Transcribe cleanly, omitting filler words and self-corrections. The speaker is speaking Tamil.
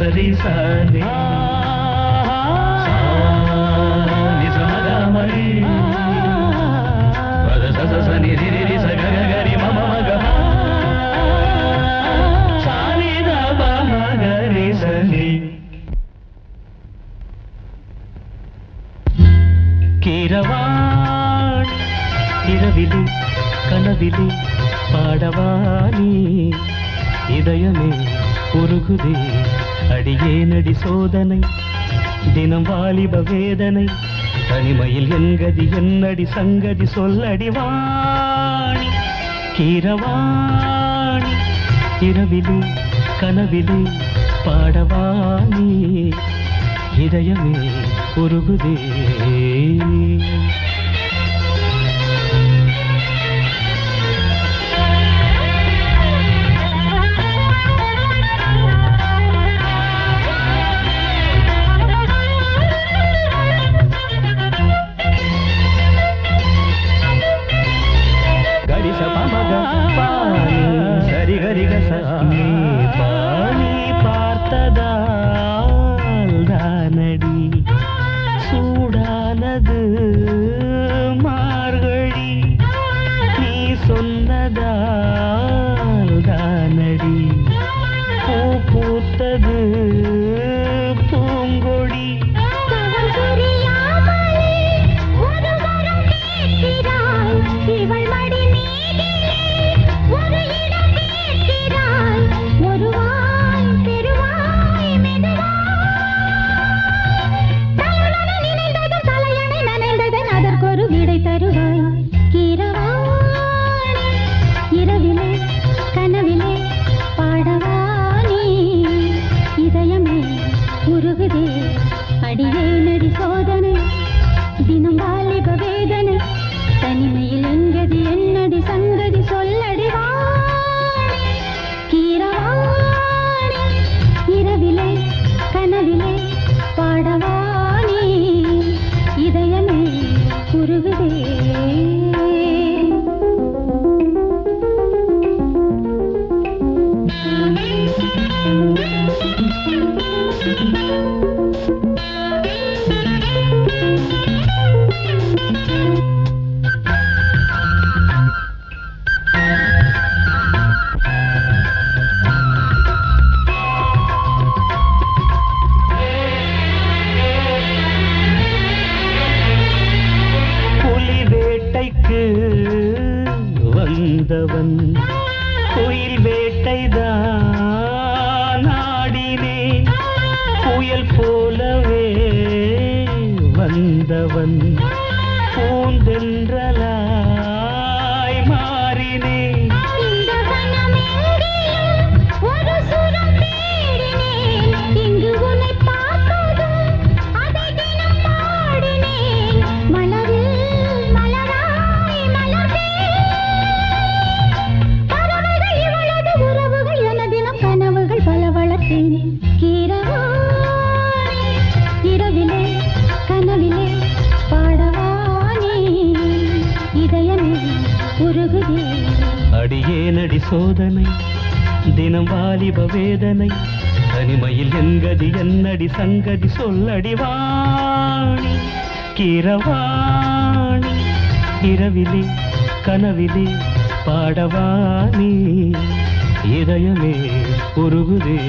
சரி சாரி நிசமகமரி பத சச சனி ரிரி சககரி மம மக சாரி தப மகரி சனி. கீரவாணி இரவிலே கனவிலே பாடவானி இதயமே உருகுதே அடியேனடி சோதனை தினம் வாலிப வேதனை தனிமையில் என்கதி என்னடி சங்கதி சொல்லடி வாணி. கீரவாணி இரவிலே கனவிலே பாடவானி இதயமே உருகுதே. பாணி பார்த்ததால் தானடி சூடானது மார்கழி நீ சொன்னதால் தானடி பூ பூத்தது பூங்கொடி. அடியேனடி சோதனை தினம் வாலிப வேதனை தனிமையில் எங்கதி என்னடி சங்கதி சொல்லடி வாணி. கீரவாணி இரவிலே கனவிலே பாடவானி இதயமே உருகுதே. வந்தவன் கோயில் வேட்டைதான் ஆடினேன் புயல் போலவே வந்தவன் பூந்தென்றலாய் மாறினேன். இங்கு உன்னை பார்த்ததும் அதை தினம் பாடினேன் மலரில் மலராய் மலர்ந்தேன். பறவைகள் இவளது உறவுகள் என தினம் கனவுகள் பல வளர்த்தேன். கீரவாணி இரவிலே கனவிலே பாடவானி இதயமே உருகுதே. அடியேனடி சோதனை தினம் வாலிப வேதனை தனிமையில் என்கதி என்னடி சங்கதி சொல்லடி வாணி. கீரவாணி இரவிலே கனவிலே பாடவானி இதயமே உருகுதே.